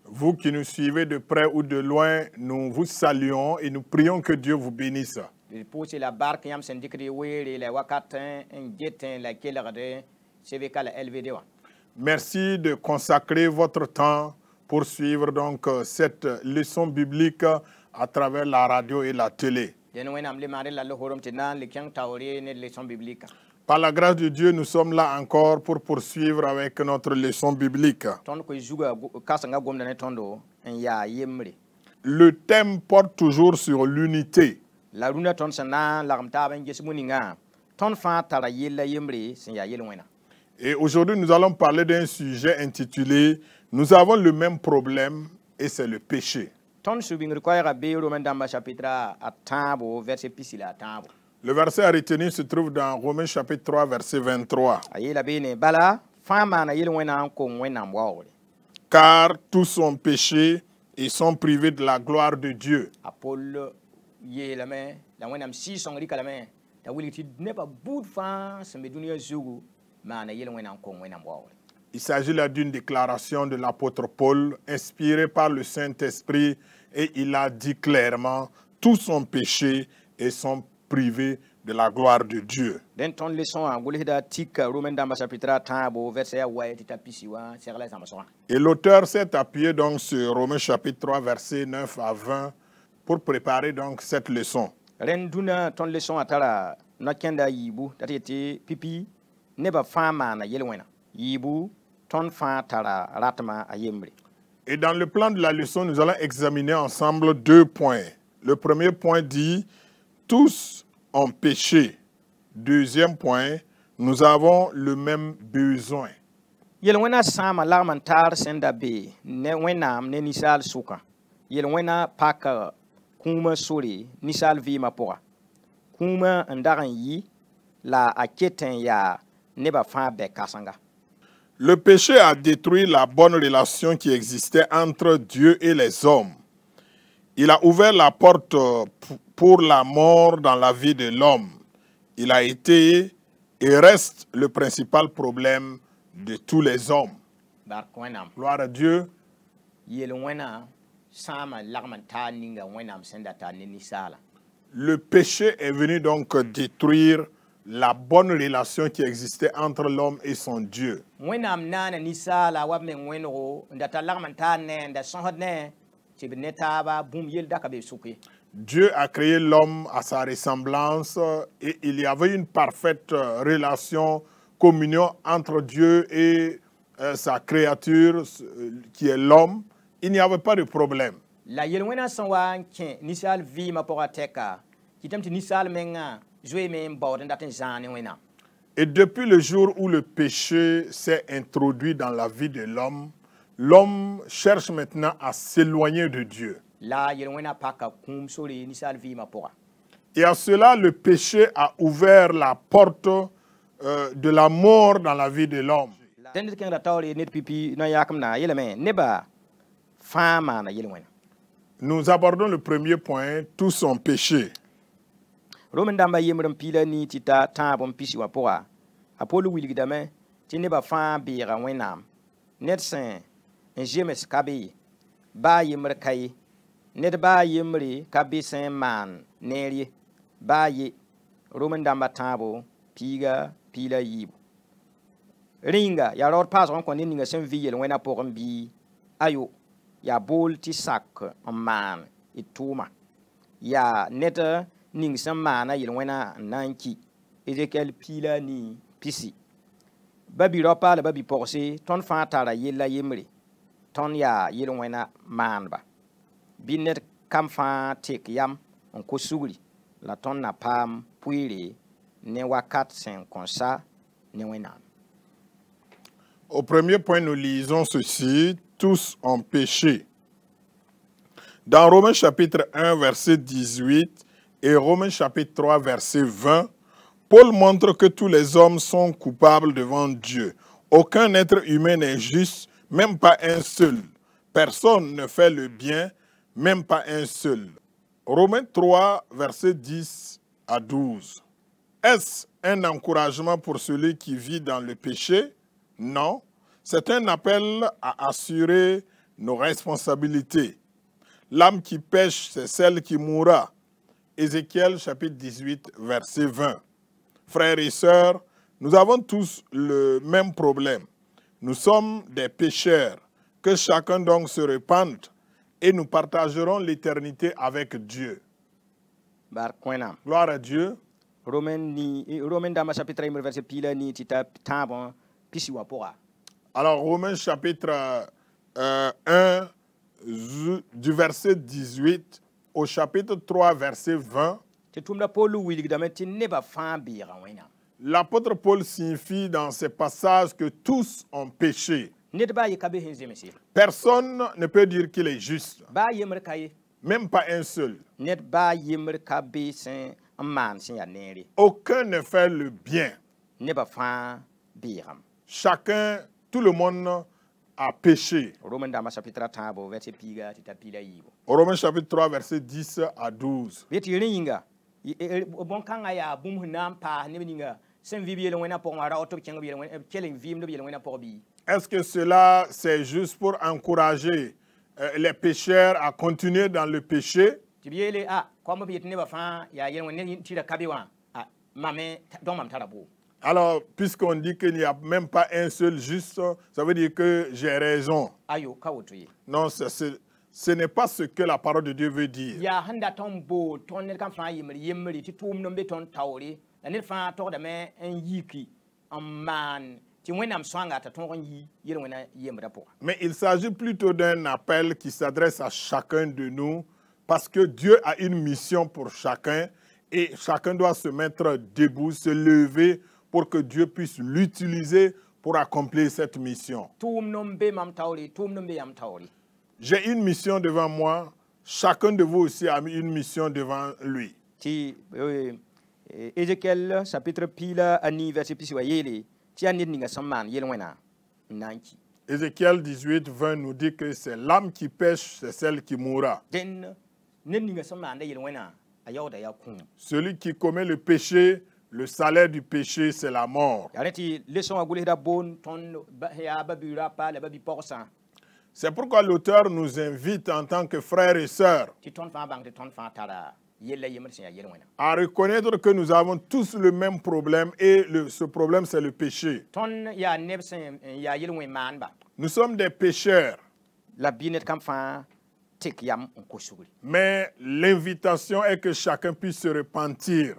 Vous qui nous suivez de près ou de loin, nous vous saluons et nous prions que Dieu vous bénisse. Merci de consacrer votre temps pour suivre donc cette leçon biblique à travers la radio et la télé. Par la grâce de Dieu, nous sommes là encore pour poursuivre avec notre leçon biblique. Le thème porte toujours sur l'unité. Et aujourd'hui, nous allons parler d'un sujet intitulé « Nous avons le même problème et c'est le péché ». Le verset à retenir se trouve dans Romains chapitre 3, verset 23. Car tous ont péché et sont privés de la gloire de Dieu. Il s'agit là d'une déclaration de l'apôtre Paul, inspirée par le Saint-Esprit, et il a dit clairement, tous ont péché et sont privés de la gloire de Dieu. Et l'auteur s'est appuyé donc sur Romains chapitre 3, versets 9 à 20 pour préparer donc cette leçon. Et dans le plan de la leçon, nous allons examiner ensemble 2 points. Le premier point dit, tous ont péché. Deuxième point, nous avons le même besoin. Le péché a détruit la bonne relation qui existait entre Dieu et les hommes. Il a ouvert la porte pour la mort dans la vie de l'homme. Il a été et reste le principal problème de tous les hommes. Gloire à Dieu. Le péché est venu donc détruire la bonne relation qui existait entre l'homme et son Dieu. Dieu a créé l'homme à sa ressemblance et il y avait une parfaite relation, communion entre Dieu et sa créature qui est l'homme. Il n'y avait pas de problème. Et depuis le jour où le péché s'est introduit dans la vie de l'homme, l'homme cherche maintenant à s'éloigner de Dieu. Et à cela, le péché a ouvert la porte de la mort dans la vie de l'homme. Nous abordons le premier point, tous ont péché. Ringa ya rod pas on kondi ninga sem vi yel wena pokon bi ayo ya bol ti sak man ituma ya neta ning sem mana yel wena nanki Ezekiel pila ni pisi babi ropa la babi porsi ton fa tara yella yemri ton ya yel wena manba binet kam fa tek yam on ko sugri la ton na pam puire ne wakat sen konsa ne wena. Au premier point, nous lisons ceci, tous ont péché. Dans Romains chapitre 1, verset 18 et Romains chapitre 3, verset 20, Paul montre que tous les hommes sont coupables devant Dieu. Aucun être humain n'est juste, même pas un seul. Personne ne fait le bien, même pas un seul. Romains 3, verset 10 à 12. Est-ce un encouragement pour celui qui vit dans le péché? Non. C'est un appel à assurer nos responsabilités. L'âme qui pêche, c'est celle qui mourra. Ézéchiel chapitre 18, verset 20. Frères et sœurs, nous avons tous le même problème. Nous sommes des pécheurs. Que chacun donc se repente et nous partagerons l'éternité avec Dieu. Bar kwenam. Gloire à Dieu. Romain dama chapitre 1 verset pila ni tita tabon pisi wa pora. Alors, Romains chapitre 1, du verset 18 au chapitre 3, verset 20, l'apôtre Paul signifie dans ces passages que tous ont péché. Personne ne peut dire qu'il est juste. Même pas un seul. Aucun ne fait le bien. Chacun, tout le monde a péché. Romains chapitre 3, verset 10 à 12. Est-ce que cela, c'est juste pour encourager les pécheurs à continuer dans le péché? Alors, puisqu'on dit qu'il n'y a même pas un seul juste, ça veut dire que j'ai raison. Non, ce n'est pas ce que la parole de Dieu veut dire. Mais il s'agit plutôt d'un appel qui s'adresse à chacun de nous, parce que Dieu a une mission pour chacun et chacun doit se mettre debout, se lever pour que Dieu puisse l'utiliser pour accomplir cette mission. J'ai une mission devant moi, chacun de vous aussi a une mission devant lui. Ézéchiel chapitre pila ani verset pisiwa yele ti anit ninga samman yel wena nanki. Ézéchiel 18, 20 nous dit que c'est l'âme qui pêche, c'est celle qui mourra. Celui qui commet le péché, le salaire du péché, c'est la mort. C'est pourquoi l'auteur nous invite en tant que frères et sœurs à reconnaître que nous avons tous le même problème et ce problème c'est le péché. Nous sommes des pécheurs. Mais l'invitation est que chacun puisse se repentir.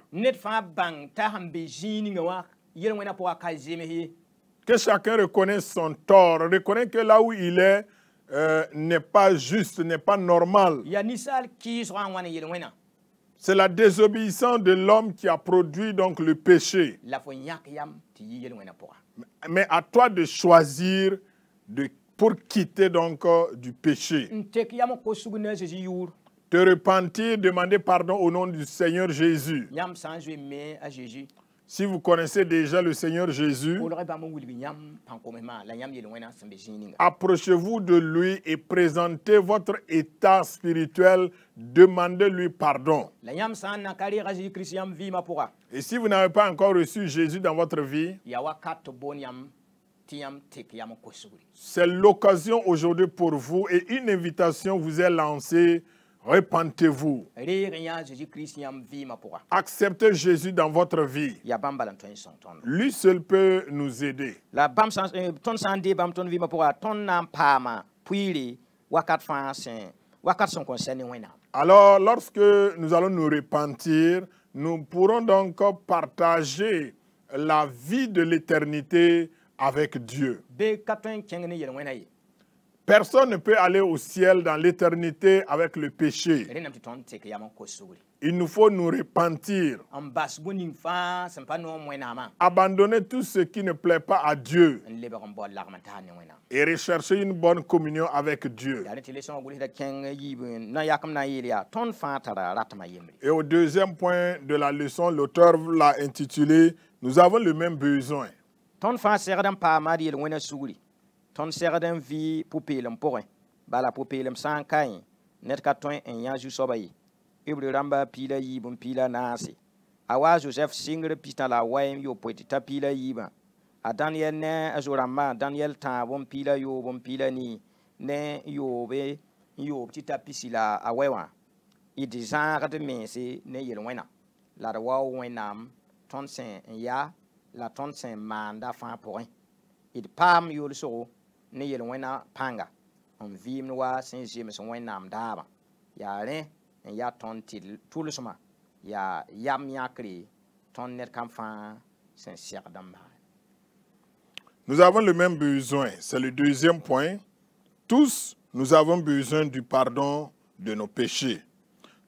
Que chacun reconnaisse son tort, reconnaisse que là où il est n'est pas juste, n'est pas normal. C'est la désobéissance de l'homme qui a produit donc le péché. Mais à toi de choisir pour quitter donc du péché. Te repentir, demander pardon au nom du Seigneur Jésus. Si vous connaissez déjà le Seigneur Jésus, approchez-vous de lui et présentez votre état spirituel, demandez-lui pardon. Et si vous n'avez pas encore reçu Jésus dans votre vie, c'est l'occasion aujourd'hui pour vous et une invitation vous est lancée. Repentez-vous. Acceptez Jésus dans votre vie. Lui seul peut nous aider. Alors, lorsque nous allons nous repentir, nous pourrons donc partager la vie de l'éternité avec Dieu. Personne ne peut aller au ciel dans l'éternité avec le péché. Il nous faut nous repentir. Abandonner tout ce qui ne plaît pas à Dieu. Et rechercher une bonne communion avec Dieu. Et au deuxième point de la leçon, l'auteur l'a intitulé « Nous avons le même besoin ». Ton serden vi pupilum pore bala pupilum sankai net ka ton en yaju sobayi ibri ramba pila yibum pila nasi Awa Joseph singre pita la waim yo poeti tapila yiba. A Daniel ne azorama Daniel ta bon pila yo bon pila ni ne yo be yo pita pisila awewa. It is de mense ne yelwena. La wa wenam ton sen ya la ton sen manda fa point. It pam yo so ne yelwena panga. On vim wa sen James wenam daba. Ya re en ya ton til tout le soma. Ya yam yakri ton net kam fa sen siak damba. Nous avons le même besoin. C'est le deuxième point. Tous, nous avons besoin du pardon de nos péchés.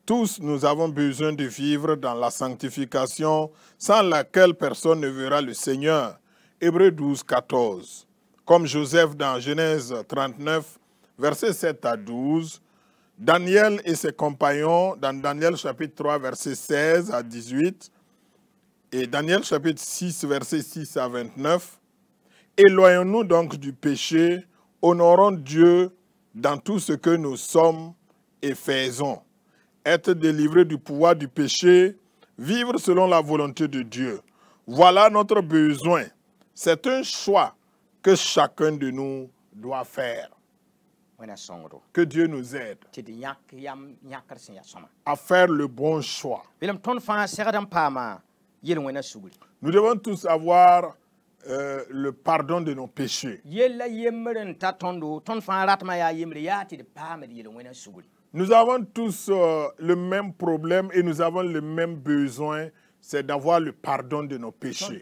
Tous, nous avons besoin de vivre dans la sanctification sans laquelle personne ne verra le Seigneur. Hébreux 12, 14. Comme Joseph dans Genèse 39, versets 7 à 12. Daniel et ses compagnons dans Daniel chapitre 3, versets 16 à 18. Et Daniel chapitre 6, versets 6 à 29. Éloignons-nous donc du péché, honorons Dieu dans tout ce que nous sommes et faisons. Être délivré du pouvoir du péché, vivre selon la volonté de Dieu. Voilà notre besoin. C'est un choix que chacun de nous doit faire. Que Dieu nous aide à faire le bon choix. Nous devons tous avoir le pardon de nos péchés. Nous avons tous le même problème et nous avons le même besoin, c'est d'avoir le pardon de nos péchés.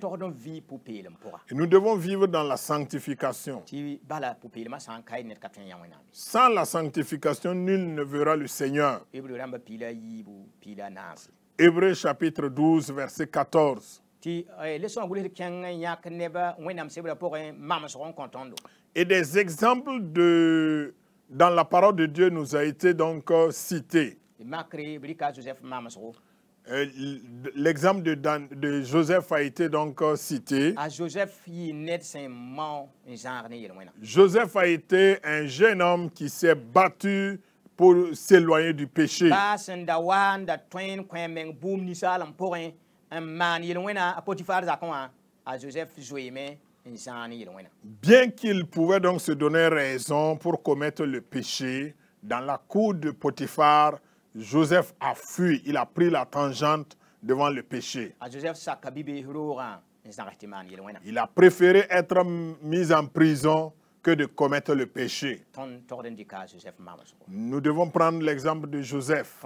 Et nous devons vivre dans la sanctification. Sans la sanctification, nul ne verra le Seigneur. Hébreux chapitre 12, verset 14. Et des exemples dans la parole de Dieu nous a été donc cité. L'exemple de Joseph a été donc cité. Joseph a été un jeune homme qui s'est battu pour s'éloigner du péché. Bien qu'il pouvait donc se donner raison pour commettre le péché, dans la cour de Potiphar, Joseph a fui, il a pris la tangente devant le péché. Il a préféré être mis en prison que de commettre le péché. Nous devons prendre l'exemple de Joseph.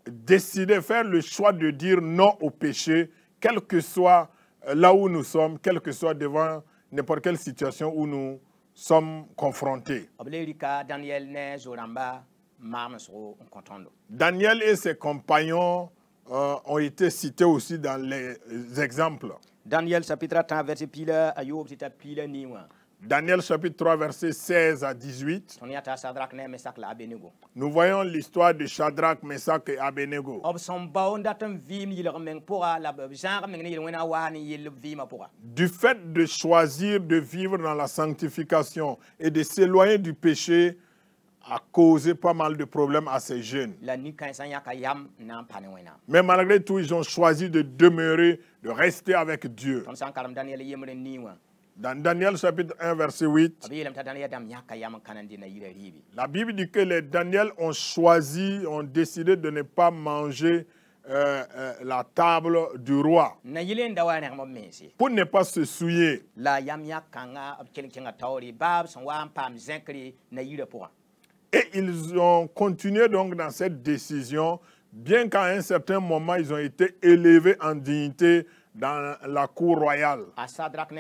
Décider, faire le choix de dire non au péché, quel que soit là où nous sommes, quel que soit devant n'importe quelle situation où nous sommes confrontés. Daniel et ses compagnons ont été cités aussi dans les exemples. Daniel chapitre 3 verset pile Ayoub tita pile niwa. Daniel chapitre 3 verset 16 à 18. Nous voyons l'histoire de Shadrach, Meshach et Abednego. Du fait de choisir de vivre dans la sanctification et de s'éloigner du péché, a causé pas mal de problèmes à ces jeunes. Mais malgré tout, ils ont choisi de demeurer, de rester avec Dieu. Dans Daniel chapitre 1 verset 8, la Bible dit que les Daniel ont choisi, ont décidé de ne pas manger la table du roi pour ne pas se souiller. Et ils ont continué donc dans cette décision, bien qu'à un certain moment, ils ont été élevés en dignité dans la cour royale. Shadrach,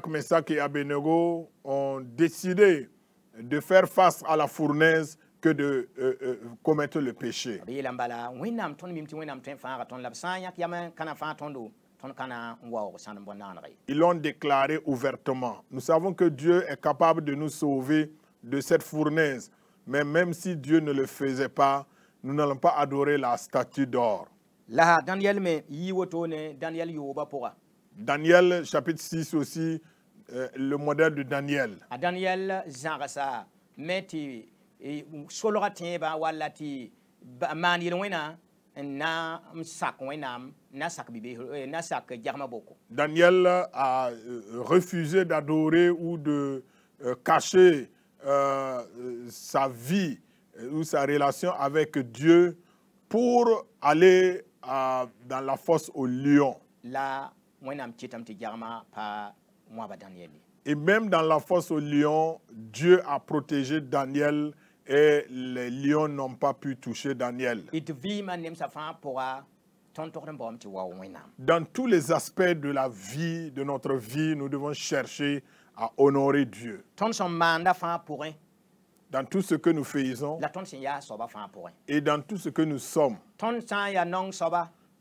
Meshach et Abednego ont décidé de faire face à la fournaise que de commettre le péché. Ils l'ont déclaré ouvertement. Nous savons que Dieu est capable de nous sauver de cette fournaise. Mais même si Dieu ne le faisait pas, nous n'allons pas adorer la statue d'or. Daniel chapitre 6 aussi, le modèle de Daniel. me tɩ solga tẽeba walla tɩ maan yel wẽna na sak wẽnnaam na sak bibe na sak jagma boko. Daniel a refusé d'adorer ou de cacher sa vie ou sa relation avec Dieu pour aller dans la fosse au lion. La wẽnnaam tɩtame tɩ jagma pa moaba Daniel. Et même dans la fosse au lion, Dieu a protégé Daniel et les lions n'ont pas pu toucher Daniel. Dans tous les aspects de la vie, de notre vie, nous devons chercher à honorer Dieu. Dans tout ce que nous faisons et dans tout ce que nous sommes.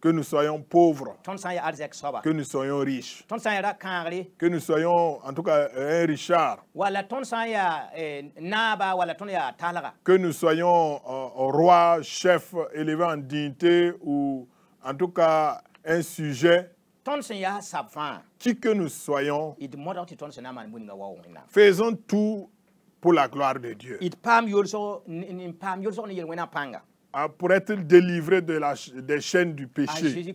Que nous soyons pauvres, que nous soyons riches, que nous soyons en tout cas un Richard, que nous soyons roi, chef, élevé en dignité ou en tout cas un sujet, qui que nous soyons, faisons tout pour la gloire de Dieu. Pour être délivré des chaînes du péché.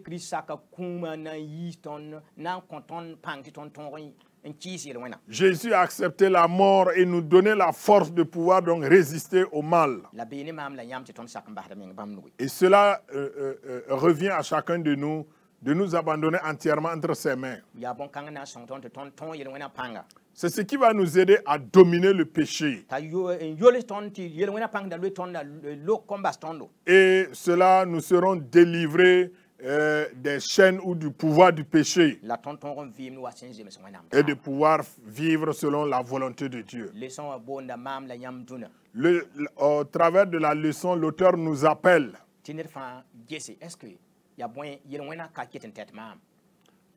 Jésus a accepté la mort et nous donnait la force de pouvoir donc résister au mal. Et cela revient à chacun de nous abandonner entièrement entre ses mains. C'est ce qui va nous aider à dominer le péché. Et cela, nous serons délivrés des chaînes ou du pouvoir du péché. Et de pouvoir vivre selon la volonté de Dieu. Au travers de la leçon, l'auteur nous appelle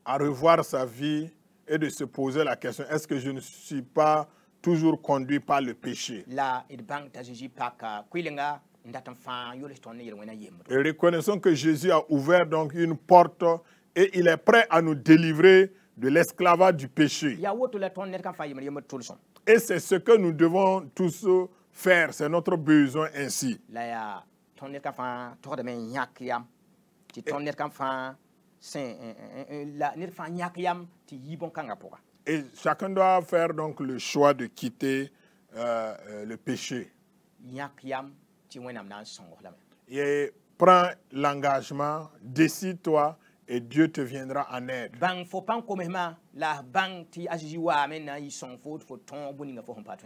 à revoir sa vie et de se poser la question, est-ce que je ne suis pas toujours conduit par le péché? Et reconnaissons que Jésus a ouvert donc une porte et il est prêt à nous délivrer de l'esclavage du péché. Et c'est ce que nous devons tous faire, c'est notre besoin ainsi. Et chacun doit faire donc le choix de quitter le péché. Et prends l'engagement, décide-toi et Dieu te viendra en aide.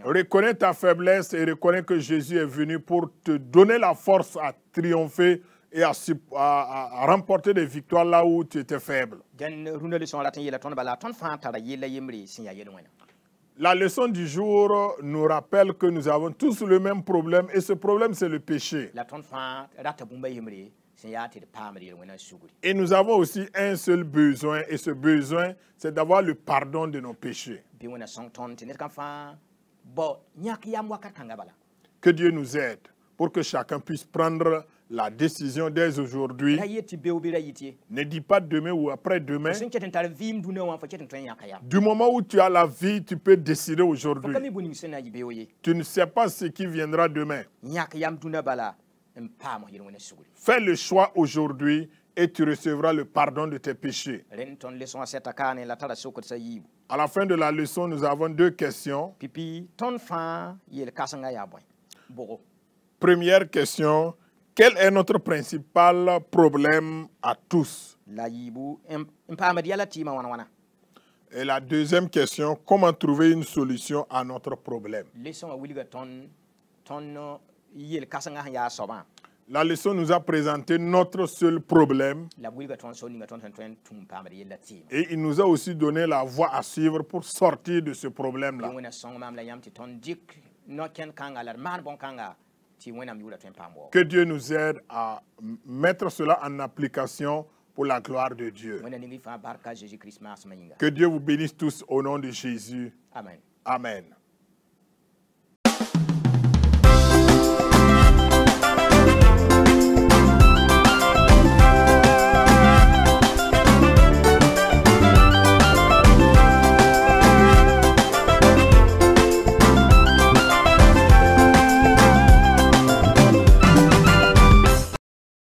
Reconnais ta faiblesse et reconnais que Jésus est venu pour te donner la force à triompher et à remporter des victoires là où tu étais faible. La leçon du jour nous rappelle que nous avons tous le même problème et ce problème c'est le péché. Et nous avons aussi un seul besoin et ce besoin c'est d'avoir le pardon de nos péchés. Que Dieu nous aide pour que chacun puisse prendre la décision dès aujourd'hui. Ne dis pas demain ou après-demain. Du moment où tu as la vie, tu peux décider aujourd'hui. Tu ne sais pas ce qui viendra demain. Fais le choix aujourd'hui et tu recevras le pardon de tes péchés. À la fin de la leçon, nous avons deux questions. Première question. Quel est notre principal problème à tous? Et la deuxième question, comment trouver une solution à notre problème? La leçon nous a présenté notre seul problème et il nous a aussi donné la voie à suivre pour sortir de ce problème-là. Que Dieu nous aide à mettre cela en application pour la gloire de Dieu. Que Dieu vous bénisse tous au nom de Jésus. Amen. Amen.